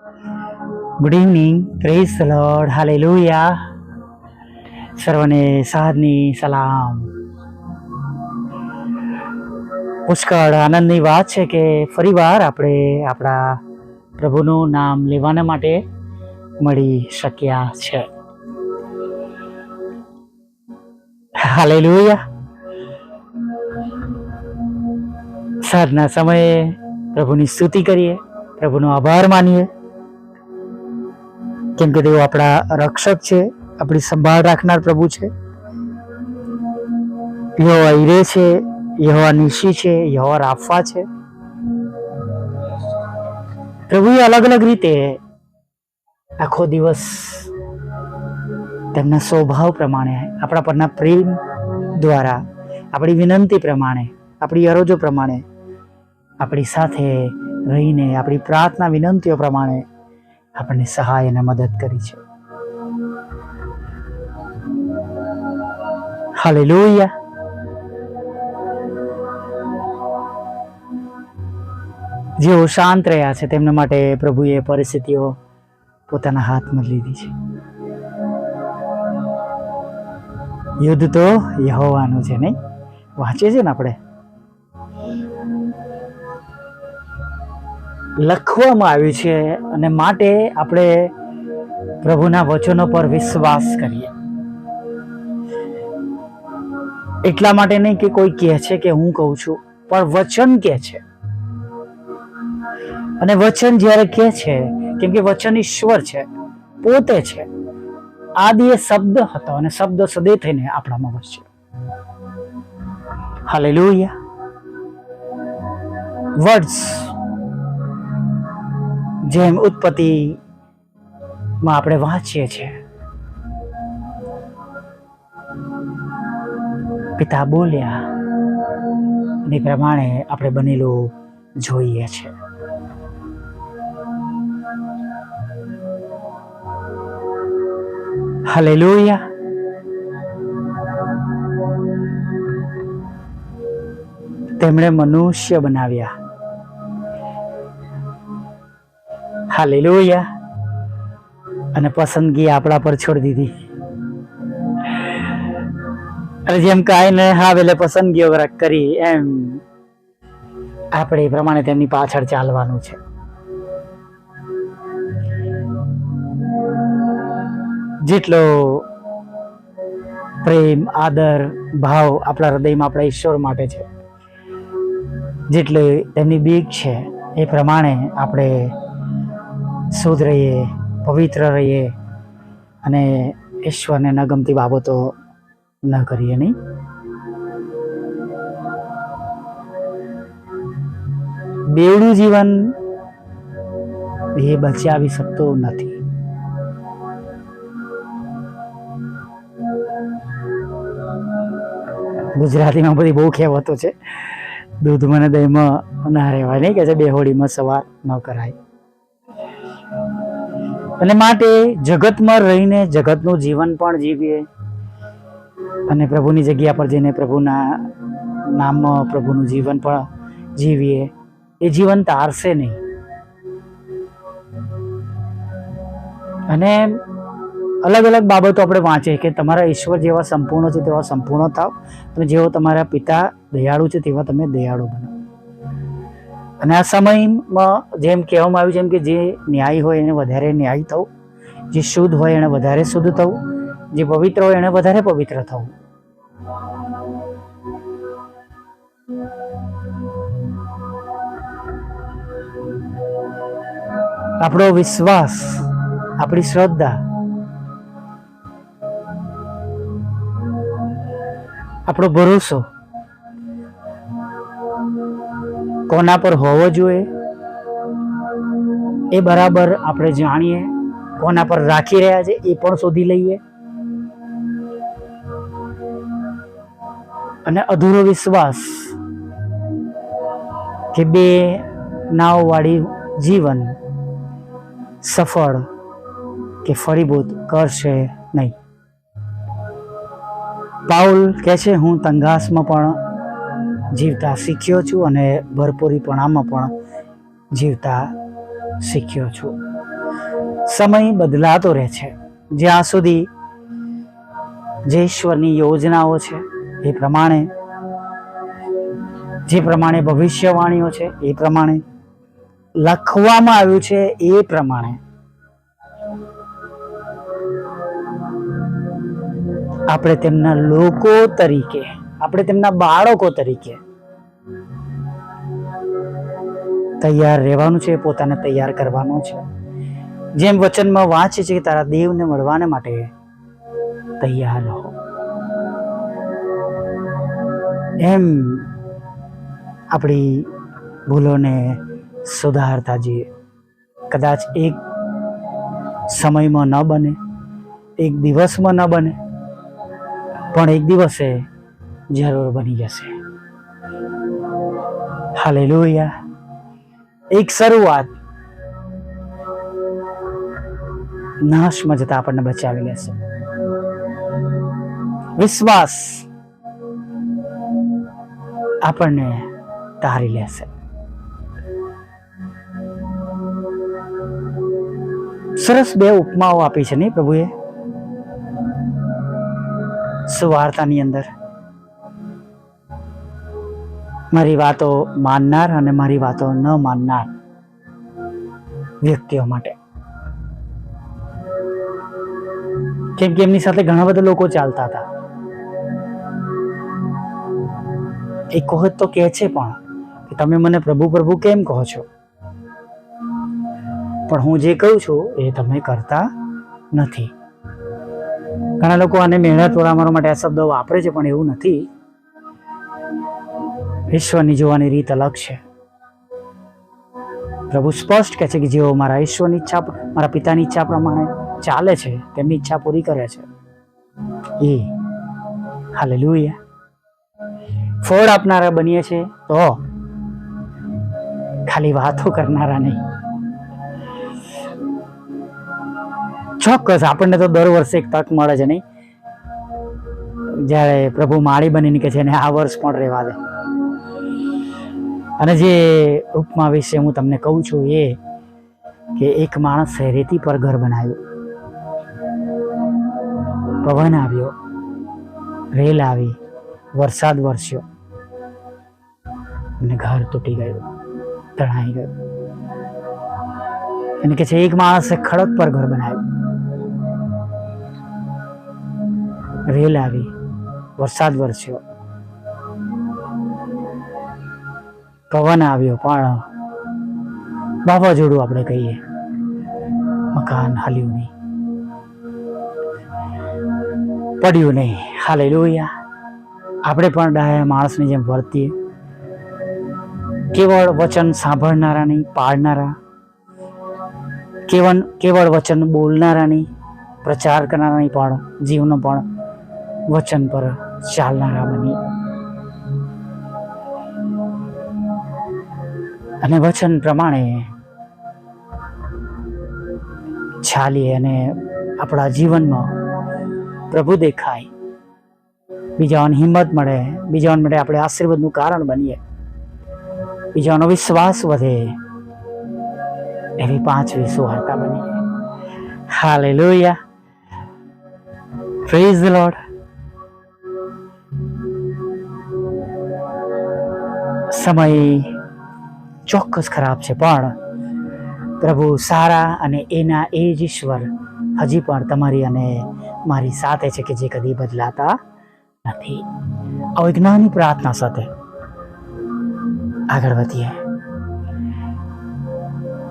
Good evening, praise the lord, hallelujah. સર્વને સાદની સલામ. પુષ્કળ આનંદની વાત છે કે ફરીવાર આપણે આપણા પ્રભુનું નામ લેવાના માટે મળી શક્યા છે. હાલેલુયા. સાંજના સમયે પ્રભુની સ્તુતિ કરીએ, પ્રભુનો આભાર માનીએ, કેમ કે તેઓ આપણા રક્ષક છે, આપણી સંભાળ રાખનાર પ્રભુ છે. યહોવા ઈરે છે, યહોવા નિશી છે, યહોવા રાફા છે. પ્રભુએ અલગ અલગ રીતે આખો દિવસ તેમના સ્વભાવ પ્રમાણે, આપણા પરના પ્રેમ દ્વારા, આપણી વિનંતી પ્રમાણે, આપણી અરજો પ્રમાણે, આપણી સાથે રહીને, આપણી પ્રાર્થના વિનંતીઓ પ્રમાણે આપણને સહાય અને મદદ કરી છે. હાલેલુયા. જેઓ શાંત રહ્યા છે તેમના માટે પ્રભુએ પરિસ્થિતિઓ પોતાના હાથમાં લીધી છે. યુદ્ધ તો યહોવાનું છે, નહીં? વાંચીએ છીએ ને આપણે. લખવામાં આવ્યું છે અને માટે આપણે પ્રભુના વચનો પર વિશ્વાસ કરીએ. એટલા માટે નહીં કે કોઈ કહે છે કે હું કહું છું, પણ વચન કહે છે. અને વચન જ્યારે કહે છે, કેમ કે વચન ઈશ્વર છે, પોતે છે. આદિ એ શબ્દ હતો અને શબ્દ સદૈવ થઈને આપણામાં વસશે. હાલેલુયા. વર્ડ્સ જેમ ઉત્પત્તિમાં આપણે વાંચીએ છીએ, પિતા બોલ્યા અને પ્રમાણે આપણે બનેલું જોઈએ છે. હાલેલુયા. તેમણે મનુષ્ય બનાવ્યા. હાલેલુયા. અને પસંદગી આપણા પર છોડી દીધી. અને જેમ કાંઈ હા એટલે પસંદગીઓ કરી, એમ આપણે એ પ્રમાણે તેમની પાછળ ચાલવાનું છે. જેટલો પ્રેમ, આદર, ભાવ આપણા હૃદયમાં આપણા ઈશ્વર માટે છે, જેટલી તેમની બીક છે, એ પ્રમાણે આપણે શુદ્ધ રહીએ, પવિત્ર રહીએ અને ઈશ્વરને ન ગમતી બાબતો ન કરીએ. નહીં? બેવડું જીવન એ બચાવી શકતું નથી. ગુજરાતીમાં બધી બહુ કહેવતો છે. દૂધમાં ને દહીંમાં ના રહેવાય, નહીં કે છે બેહોડીમાં સવાર ન કરાય. અને માટે જગતમાં રહીને જગતનું જીવન પણ જીવીએ અને પ્રભુની જગ્યા પર જઈને પ્રભુના નામમાં પ્રભુનું જીવન પણ જીવીએ. એ જીવન તારશે નહીં. અને અલગ અલગ બાબતો આપણે વાંચીએ કે તમારા ઈશ્વર જેવા સંપૂર્ણ છે તેવા સંપૂર્ણ થાવ, અને જેવો તમારા પિતા દયાળુ છે તેવા તમે દયાળુ બનો. અને આ સમયમાં જેમ કહેવામાં આવ્યું છે, એમ કે જે ન્યાયી હોય એને વધારે ન્યાયી થવું, જે શુદ્ધ હોય એને વધારે શુદ્ધ થવું, જે પવિત્ર હોય એને વધારે પવિત્ર થવું. આપણો વિશ્વાસ, આપણી શ્રદ્ધા, આપણો ભરોસો કોના પર હોવો જોઈએ એ બરાબર આપણે જાણીએ. કોના પર રાખી રહ્યા છે એ પણ શોધી લઈએ. અને અધૂરો વિશ્વાસ કે બે નાવ વાળી જીવન સફળ કે ફળીભૂત કરશે નહીં. પાઉલ કહે છે, હું તંગાસમાં પણ જીવતા શીખ્યો છું અને ભરપૂરીપણામાં પણ જીવતા શીખ્યો છું. સમય બદલાતો રહે છે. જ્યાં સુધી જે ઈશ્વરની યોજનાઓ છે એ પ્રમાણે, જે પ્રમાણે ભવિષ્યવાણીઓ છે એ પ્રમાણે લખવામાં આવ્યું છે, એ પ્રમાણે આપણે તેમના લોકો તરીકે, આપણે તેમના બાળકો તરીકે તૈયાર રહેવાનું છે, પોતાને તૈયાર કરવાનું છે. જેમ વચનમાં વાંચે છે કે તારા દેવને મળવાને માટે તૈયાર રહો, એમ આપણી ભૂલોને સુધારતા જઈએ. કદાચ એક સમયમાં ન બને, એક દિવસમાં ન બને, પણ એક દિવસે જરૂર બની જશે. હાલેલુયા. એક શરૂઆત નાશમાં જતા આપણને બચાવી લેશે. વિશ્વાસ આપણને તારી લેશે. સરસ બે ઉપમાઓ આપી છે નહીં પ્રભુએ સુવાર્તાની અંદર. મારી વાતો માનનાર અને મારી વાતો ન માનનાર વ્યક્તિઓ માટે. કેમ કે એમની સાથે ઘણા બધા લોકો ચાલતા હતા. એક વખત તો કહે છે પણ કે તમે મને પ્રભુ પ્રભુ કેમ કહો છો, પણ હું જે કહું છું એ તમે કરતા નથી. ઘણા લોકો આને મેળા તોડા મારવા માટે આ શબ્દો વાપરે છે, પણ એવું નથી. ઈશ્વરની જોવાની રીત અલગ છે. પ્રભુ સ્પષ્ટ કહે છે કે જેઓ મારા ઈશ્વરની ઈચ્છા, મારા પિતાની ઈચ્છા પ્રમાણે ચાલે છે, તેમની ઈચ્છા પૂરી કરે છે એ. હાલેલુયા. ફળ આપનારા બનીએ છે તો ખાલી વાતો કરનારા નહીં. ચોક્કસ આપણને તો દર વર્ષે એક તક મળે છે નહીં, જ્યારે પ્રભુ માળી બનીને કે છે ને આ વર્ષ પણ રહેવા દે. અને જે ઉપમા વિશે હું તમને કહું છું એ કે એક માણસે રેતી પર ઘર બનાવ્યું. પવન આવ્યો, રેલ આવી, વરસાદ વરસ્યો અને ઘર તૂટી ગયું, તણાઈ ગયું. એને કે છે એક માણસે ખડક પર ઘર બનાવ્યું. રેલ આવી, વરસાદ વરસ્યો, પવન આવ્યો, પણ વાવાઝોડું આપણે કહીએ, મકાન હલ્યું નહીં, પડ્યું નહીં. હાલેલુયા. આપણે પણ ડાયા માણસની જેમ વર્તીએ, કેવળ વચન સાંભળનારા નહીં, પાડનારા, કેવળ વચન બોલનારા નહીં, પ્રચાર કરનારા નહીં, પણ જીવનો પણ વચન પર ચાલનારા બની અને વચન પ્રમાણે ચાલીએ અને આપણા જીવનમાં પ્રભુ દેખાય, બીજાઓને હિંમત મળે, બીજાઓ માટે આપણે આશીર્વાદનું કારણ બનીએ, બીજાઓનો વિશ્વાસ વધે, એવી 5 સુવાર્તા બનીએ. હાલેલુયા. Praise the lord. સમય ચોક્કસ ખરાબ છે, પણ પ્રભુ સારા અને એના એ જ ઈશ્વર હજી પણ તમારી અને મારી સાથે છે કે જે કદી બદલાતા નથી. આવો એક નાની પ્રાર્થના સાથે આગળ વધીએ.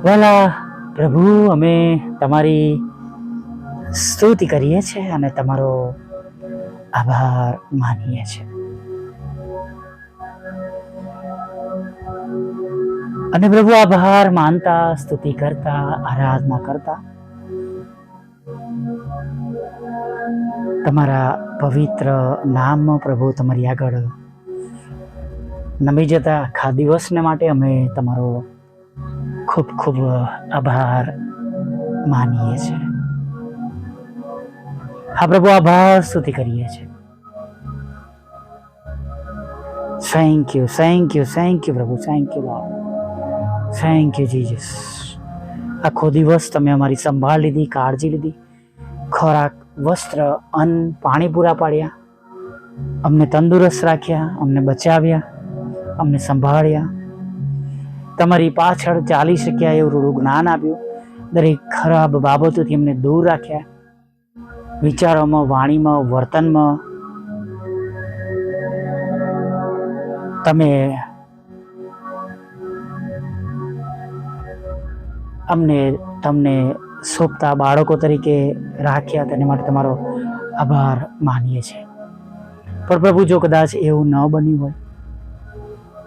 વહેલા પ્રભુ, અમે તમારી સ્તુતિ કરીએ છીએ અને તમારો આભાર માનીએ છીએ. અને પ્રભુ આભાર માનતા, સ્તુતિ કરતા, આરાધના કરતા તમારા પવિત્ર નામમાં પ્રભુ તમારી આગળ નમી જતા આખા દિવસને માટે અમે તમારો ખૂબ ખૂબ આભાર માનીએ છીએ. હા પ્રભુ, આભાર સ્તુતિ કરીએ છીએ. Thank you, thank you, thank you પ્રભુ, thank you Lord, thank you Jesus. આખો દિવસ તમે અમારી સંભાળ લીધી, કાળજી લીધી, ખોરાક, વસ્ત્ર, અન્ન, પાણી પૂરા પાડ્યા, અમને તંદુરસ્ત રાખ્યા, અમને બચાવ્યા, અમને સંભાળ્યા, તમારી પાછળ ચાલી શક્યા એવું રૂડું જ્ઞાન આપ્યું, દરેક ખરાબ બાબતોથી અમને દૂર રાખ્યા, વિચારોમાં, વાણીમાં, વર્તનમાં તમે અમને તમને સોંપતા બાળકો તરીકે રાખ્યા, તેના માટે તમારો આભાર માનીએ છીએ. પણ પ્રભુ, જો કદાચ એવું ન બન્યું હોય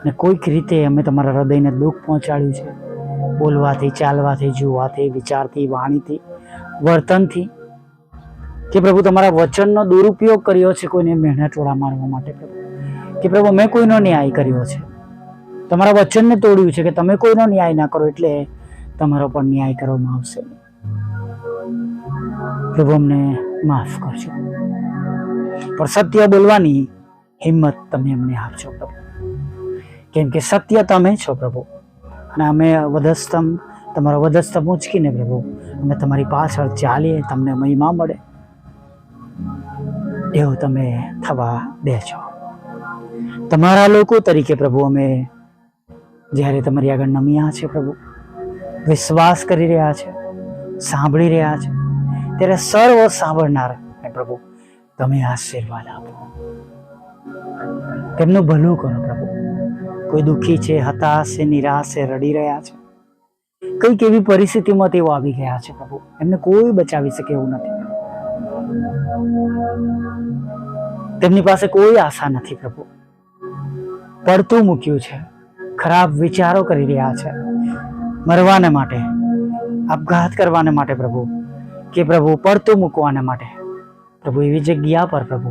અને કોઈક રીતે અમે તમારા હૃદયને દુઃખ પહોંચાડ્યું છે, બોલવાથી, ચાલવાથી, જોવાથી, વિચારથી, વાણીથી, વર્તનથી, કે પ્રભુ તમારા વચનનો દુરુપયોગ કર્યો છે કોઈને મહેણટોળા મારવા માટે, પ્રભુ, કે પ્રભુ મેં કોઈનો ન્યાય કર્યો છે, તમારા વચનને તોડ્યું છે કે તમે કોઈનો ન્યાય ના કરો એટલે તમારો પણ ન્યાય કરવામાં આવશે. પ્રભુ અમને માફ કરજો, પણ સત્ય બોલવાની હિંમત તમે અમને આપજો પ્રભુ, કેમ કે સત્ય તમે છો પ્રભુ, અને અમે વધસ્તંભ, તમારો વધસ્તંભ ઊંચકીને પ્રભુ અમે તમારી પાછળ ચાલીએ, તમને મહિમા મળે એવું તમે થવા દેજો. તમારા લોકો તરીકે પ્રભુ અમે જ્યારે તમારી આગળ નમ્યા છે પ્રભુ, વિશ્વાસ કરી રહ્યા છે, સાંભળી રહ્યા છે, ત્યારે સર્વ સાંભળનાર પ્રભુ તમે આશીર્વાદ આપો, તેમનું ભલું કરો પ્રભુ. કોઈ દુઃખી છે, હતાશ છે, નિરાશ છે, રડી રહ્યા છે, કઈક એવી પરિસ્થિતિમાં તેઓ આવી ગયા છે પ્રભુ, એમને કોઈ બચાવી શકે એવું નથી, તેમની પાસે કોઈ આશા નથી પ્રભુ, પડતું મૂક્યું છે, ખરાબ વિચારો કરી રહ્યા છે, મરવાને માટે, આપઘાત કરવાને માટે પ્રભુ, કે પ્રભુ પડતું મૂકવાને માટે પ્રભુ, એવી જગ્યા પર પ્રભુ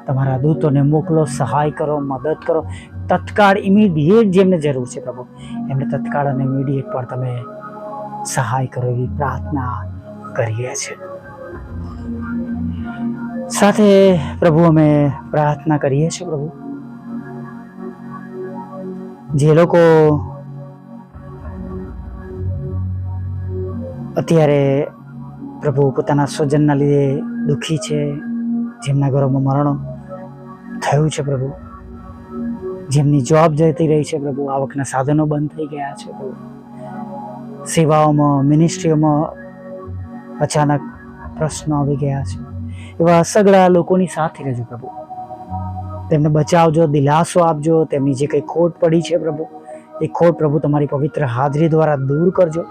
તમારા દૂતોને મોકલો, સહાય કરો, મદદ કરો, તત્કાળ ઇમિડિયેટ જેમને જરૂર છે પ્રભુ એમને તત્કાળ અને ઇમિડિયેટ પર તમે સહાય કરો એવી પ્રાર્થના કરીએ છીએ. સાથે પ્રભુ અમે પ્રાર્થના કરીએ છીએ પ્રભુ, જે લોકો અત્યારે પ્રભુ પોતાના સ્વજનના લીધે દુઃખી છે, જેમના ઘરોમાં મરણ થયું છે પ્રભુ, જેમની જોબ જતી રહી છે પ્રભુ, આવકના સાધનો બંધ થઈ ગયા છે પ્રભુ, સેવાઓમાં, મિનિસ્ટ્રીઓમાં અચાનક પ્રશ્નો આવી ગયા છે, એવા સગળા લોકોની સાથે રહેજો પ્રભુ, તેમને બચાવજો, દિલાસો આપજો, તેમની જે કંઈ ખોટ પડી છે પ્રભુ એ ખોટ પ્રભુ તમારી પવિત્ર હાજરી દ્વારા દૂર કરજો,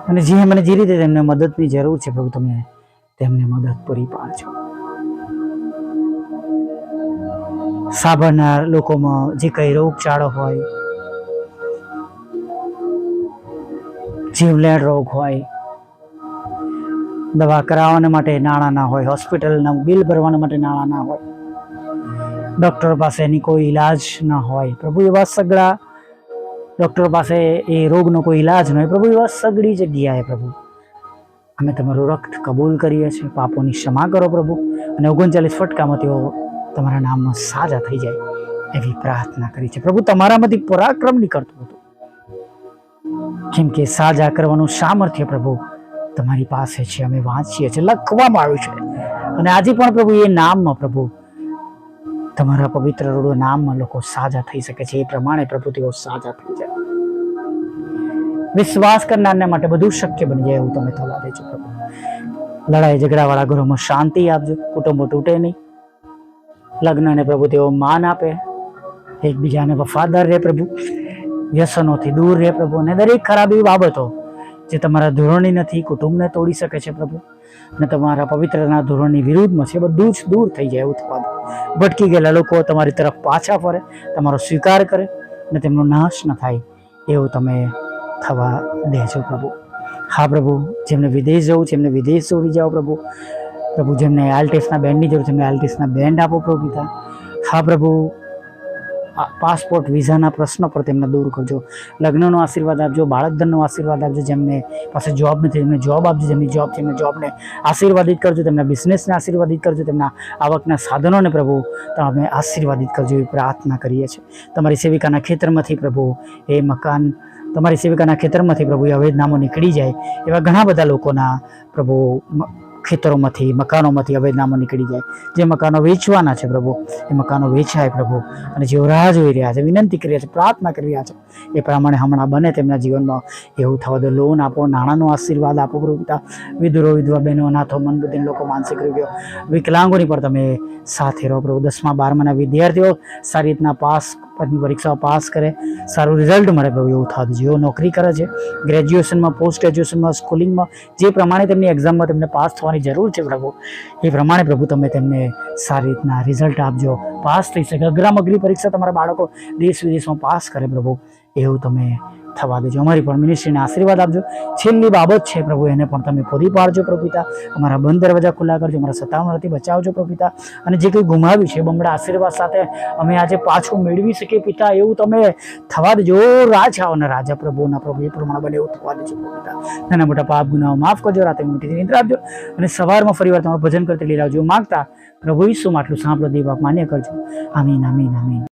અને જે મને જે રીતે તેમને મદદની જરૂર છે પ્રભુ તમે તેમને મદદ પૂરી પાડજો. સાંભળનાર લોકોમાં જે કંઈ રોગચાળો હોય, જીવલેણ રોગ હોય, દવા કરાવવાને માટે નાણાં ના હોય, હોસ્પિટલના બિલ ભરવાના માટે નાણાં ના હોય, ડૉક્ટર પાસે એની કોઈ ઈલાજ ના હોય પ્રભુ, એવા સગળા ડૉક્ટર પાસે એ રોગનો કોઈ ઈલાજ ન હોય પ્રભુ, એવા સગળી જગ્યાએ પ્રભુ અમે તમારું રક્ત કબૂલ કરીએ છીએ, પાપોની ક્ષમા કરો પ્રભુ, અને 39 ફટકામાં તેઓ તમારા નામમાં સાજા થઈ જાય એવી પ્રાર્થના કરી છે પ્રભુ. તમારામાંથી પરાક્રમ નીકળતું હતું, કેમ કે સાજા કરવાનું સામર્થ્ય પ્રભુ તમારી પાસે છે, અમે વાંચીએ છીએ, લખવામાં આવ્યું છે, અને આજે પણ પ્રભુ એ નામમાં પ્રભુ તમારા પવિત્ર રૂડો નામમાં લોકો સાજા થઈ શકે છે, એ પ્રમાણે પ્રભુ તેઓ સાજા થઈ જાય. વિશ્વાસ કરનારને માટે બધું શક્ય બની જાય એવું તમે થવા દેજો પ્રભુ. લડાઈ ઝઘડા વાળા ઘરોમાં શાંતિ આપજો, કુટુંબો તૂટે નહીં, લગ્નને પ્રભુ તેઓ માન આપે, એકબીજાને વફાદાર રહે પ્રભુ, વ્યસનોથી દૂર રહે પ્રભુ, અને દરેક ખરાબ એવી બાબતો જે તમારા ધોરણની નથી, કુટુંબને તોડી શકે છે પ્રભુ, અને તમારા પવિત્રના ધોરણની વિરુદ્ધમાં છે, બધું જ દૂર થઈ જાય એવું થવા દો. ભટકી ગયેલા લોકો તમારી તરફ પાછા ફરે, તમારો સ્વીકાર કરે અને તેમનો નાશ ન થાય એવું તમે થવા દેજો પ્રભુ. હા પ્રભુ, જેમને વિદેશ જવું છે એમને વિદેશ દોડી જાઓ પ્રભુ, પ્રભુ જેમને આલ્ટિસના બેન્ડની જરૂર છે એમને આલ્ટિસના બેન્ડ આપો પ્રભુ પિતા. હા પ્રભુ, પાસપોર્ટ વિઝાના પ્રશ્નો પર તેમને દૂર કરજો, લગ્નનો આશીર્વાદ આપજો, બાળકધનનો આશીર્વાદ આપજો, જેમને પાસે જોબ નથી તેમને જોબ આપજો, જેમની જોબ છે એમને જોબને આશીર્વાદિત કરજો, તેમના બિઝનેસને આશીર્વાદિત કરજો, તેમના આવકના સાધનોને પ્રભુ તમે આશીર્વાદિત કરજો એવી પ્રાર્થના કરીએ છીએ. તમારી સેવિકાના ખેતરમાંથી પ્રભુ એ મકાન તમારી સેવિકાના ખેતરમાંથી પ્રભુ એ અવૈધ નામો નીકળી જાય એવા ઘણા બધા લોકોના પ્રભુ ખેતરોમાંથી મકાનોમાંથી અવૈધ નામો નીકળી જાય. જે મકાનો વેચવાના છે પ્રભુ એ મકાનો વેચાય પ્રભુ, અને જેઓ રાહ જોઈ રહ્યા છે, વિનંતી કરી રહ્યા છે, પ્રાર્થના કરી રહ્યા છે, એ પ્રમાણે હમણાં બને તેમના જીવનમાં એવું થવા દો. લોન આપો, નાણાંનો આશીર્વાદ આપો પ્રભુ પિતા. વિધુરો વિધવા બહેનો, અનાથો, મનબુદ્ધિ લોકો, માનસિક રોગીઓ, વિકલાંગોની પર તમે સાથે રહો પ્રભુ. 10મા 12માના વિદ્યાર્થીઓ સારી રીતના પરીક્ષાઓ પાસ કરે, સારું રિઝલ્ટ મળે પ્રભુ એવું થતું. જેઓ નોકરી કરે છે, ગ્રેજ્યુએશનમાં, પોસ્ટ ગ્રેજ્યુએશનમાં, સ્કૂલિંગમાં જે પ્રમાણે તેમની એક્ઝામમાં તેમને પાસ થવાની જરૂર છે પ્રભુ, એ પ્રમાણે પ્રભુ તમે તેમને સારી રીતના રિઝલ્ટ આપજો, પાસ થઈ શકે. અઘરી પરીક્ષા તમારા બાળકો દેશ વિદેશમાં પાસ કરે પ્રભુ, એવું તમે થવા દેજો. અમારી પણ મિનિસ્ટ્રીને આશીર્વાદ આપજો. છેલ્લી બાબત છે પ્રભુ, એને પણ તમે પૂરી પાડજો પ્રભુ પિતા. અમારા બંધ દરવાજા ખુલ્લા કરજો, અમારા સતાવણથી બચાવજો પ્રભુ પિતા. અને જે કંઈ ગુમાવ્યું છે બમણા આશીર્વાદ સાથે અમે આજે પાછું મેળવી શકીએ પિતા, એવું તમે થવા દેજો. રાજા અને રાજા પ્રભુના પ્રભુ એ પ્રમાણે બને એવું થવા દેજો પ્રભુ પિતા. નાના મોટા પાપ ગુનાઓ માફ કરજો, રાતે મીઠી નિદ્રા આપજો, અને સવારમાં ફરીવાર તમારું ભજન કરતી લઈ આવજો. માગતા પ્રભુ ઈસુમાં આટલું સાંભળો, દેવ આપ માન્ય કરજો. આમીન, આમીન, આમીન.